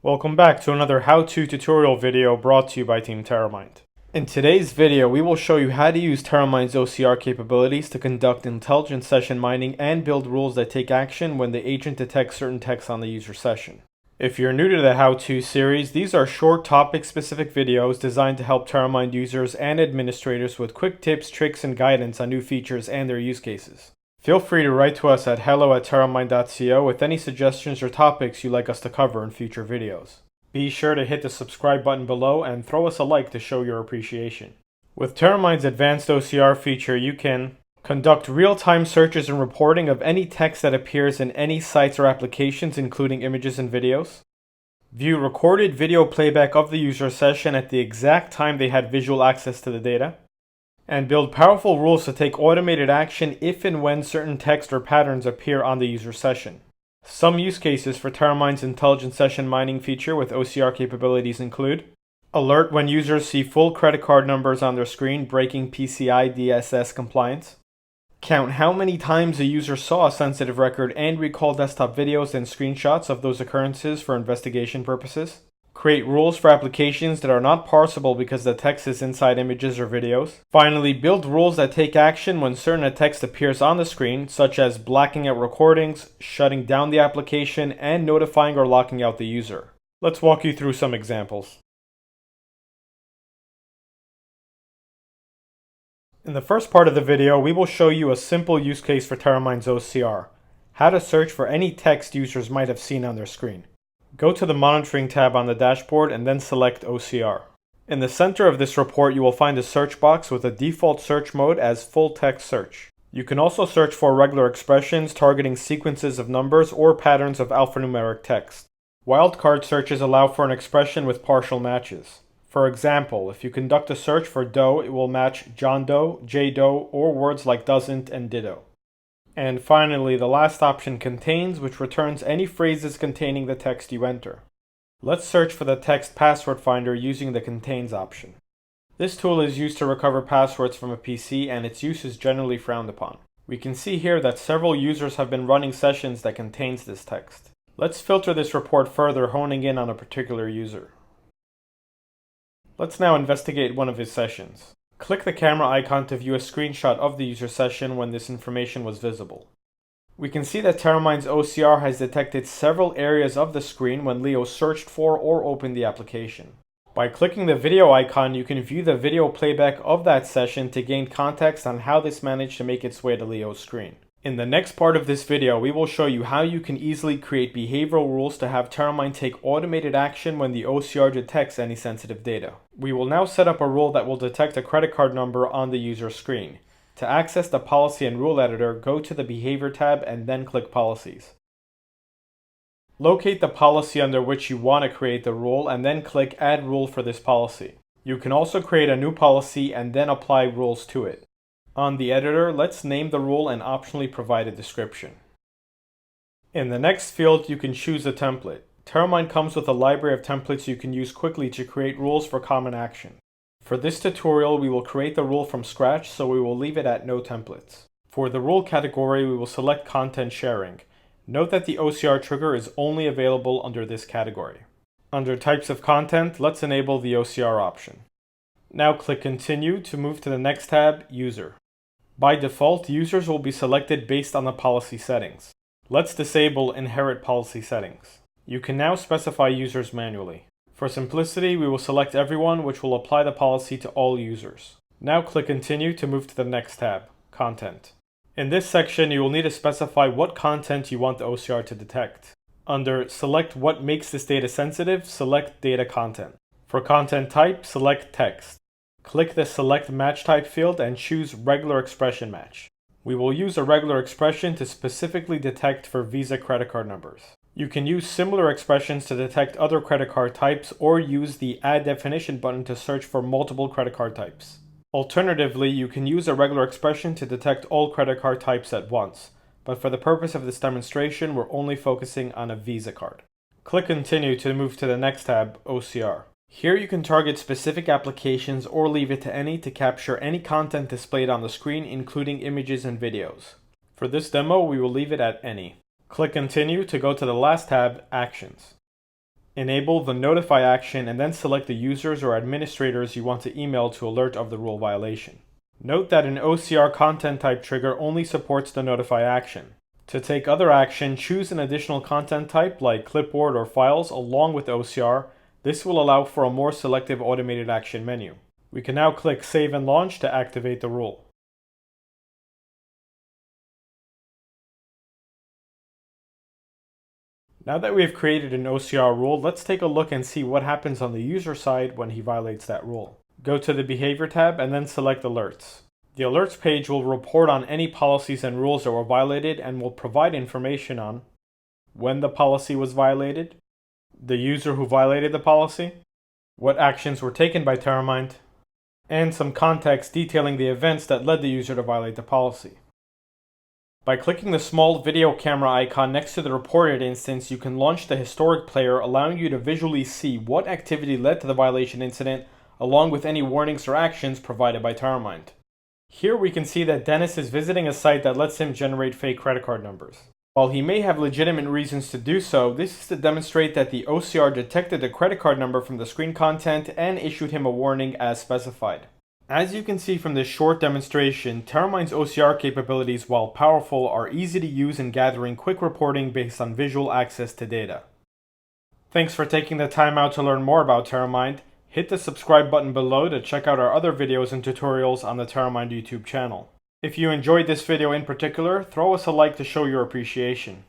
Welcome back to another how-to tutorial video brought to you by Team Teramind. In today's video, we will show you how to use Teramind's OCR capabilities to conduct intelligent session mining and build rules that take action when the agent detects certain text on the user session. If you're new to the how-to series, these are short topic-specific videos designed to help Teramind users and administrators with quick tips, tricks, and guidance on new features and their use cases. Feel free to write to us at hello@teramind.co with any suggestions or topics you'd like us to cover in future videos. Be sure to hit the subscribe button below and throw us a like to show your appreciation. With Teramind's advanced OCR feature, you can conduct real-time searches and reporting of any text that appears in any sites or applications, including images and videos. View recorded video playback of the user session at the exact time they had visual access to the data. And build powerful rules to take automated action if and when certain text or patterns appear on the user session. Some use cases for Teramind's intelligent session mining feature with OCR capabilities include alert when users see full credit card numbers on their screen, breaking PCI DSS compliance. Count how many times a user saw a sensitive record and recall desktop videos and screenshots of those occurrences for investigation purposes. Create rules for applications that are not parsable because the text is inside images or videos. Finally, build rules that take action when certain text appears on the screen, such as blacking out recordings, shutting down the application, and notifying or locking out the user. Let's walk you through some examples. In the first part of the video, we will show you a simple use case for Teramind's OCR, how to search for any text users might have seen on their screen. Go to the Monitoring tab on the dashboard and then select OCR. In the center of this report, you will find a search box with a default search mode as full text search. You can also search for regular expressions targeting sequences of numbers or patterns of alphanumeric text. Wildcard searches allow for an expression with partial matches. For example, if you conduct a search for Doe, it will match John Doe, J Doe, or words like doesn't and ditto. And finally, the last option, Contains, which returns any phrases containing the text you enter. Let's search for the text password finder using the Contains option. This tool is used to recover passwords from a PC, and its use is generally frowned upon. We can see here that several users have been running sessions that contains this text. Let's filter this report further, honing in on a particular user. Let's now investigate one of his sessions. Click the camera icon to view a screenshot of the user session when this information was visible. We can see that Teramind's OCR has detected several areas of the screen when Leo searched for or opened the application. By clicking the video icon, you can view the video playback of that session to gain context on how this managed to make its way to Leo's screen. In the next part of this video, we will show you how you can easily create behavioral rules to have Teramind take automated action when the OCR detects any sensitive data. We will now set up a rule that will detect a credit card number on the user screen. To access the Policy and Rule Editor, go to the Behavior tab and then click Policies. Locate the policy under which you want to create the rule and then click Add Rule for this policy. You can also create a new policy and then apply rules to it. On the editor, let's name the rule and optionally provide a description. In the next field, you can choose a template. Teramind comes with a library of templates you can use quickly to create rules for common action. For this tutorial, we will create the rule from scratch, so we will leave it at no templates. For the rule category, we will select Content Sharing. Note that the OCR trigger is only available under this category. Under Types of Content, let's enable the OCR option. Now click Continue to move to the next tab, User. By default, users will be selected based on the policy settings. Let's disable Inherit Policy Settings. You can now specify users manually. For simplicity, we will select Everyone, which will apply the policy to all users. Now click Continue to move to the next tab, Content. In this section, you will need to specify what content you want the OCR to detect. Under Select what makes this data sensitive, select Data Content. For content type, select Text. Click the Select Match Type field and choose Regular Expression Match. We will use a regular expression to specifically detect for Visa credit card numbers. You can use similar expressions to detect other credit card types or use the Add Definition button to search for multiple credit card types. Alternatively, you can use a regular expression to detect all credit card types at once, but for the purpose of this demonstration, we're only focusing on a Visa card. Click Continue to move to the next tab, OCR. Here you can target specific applications or leave it to any to capture any content displayed on the screen, including images and videos. For this demo, we will leave it at any. Click Continue to go to the last tab, Actions. Enable the notify action and then select the users or administrators you want to email to alert of the rule violation. Note that an OCR content type trigger only supports the notify action. To take other action, choose an additional content type like clipboard or files along with OCR. This will allow for a more selective automated action menu. We can now click Save and Launch to activate the rule. Now that we've created an OCR rule, let's take a look and see what happens on the user side when he violates that rule. Go to the Behavior tab and then select Alerts. The Alerts page will report on any policies and rules that were violated and will provide information on when the policy was violated, the user who violated the policy, what actions were taken by Teramind, and some context detailing the events that led the user to violate the policy. By clicking the small video camera icon next to the reported instance, you can launch the historic player, allowing you to visually see what activity led to the violation incident, along with any warnings or actions provided by Teramind. Here we can see that Dennis is visiting a site that lets him generate fake credit card numbers. While he may have legitimate reasons to do so, this is to demonstrate that the OCR detected the credit card number from the screen content and issued him a warning as specified. As you can see from this short demonstration, Teramind's OCR capabilities, while powerful, are easy to use in gathering quick reporting based on visual access to data. Thanks for taking the time out to learn more about Teramind. Hit the subscribe button below to check out our other videos and tutorials on the Teramind YouTube channel. If you enjoyed this video in particular, throw us a like to show your appreciation.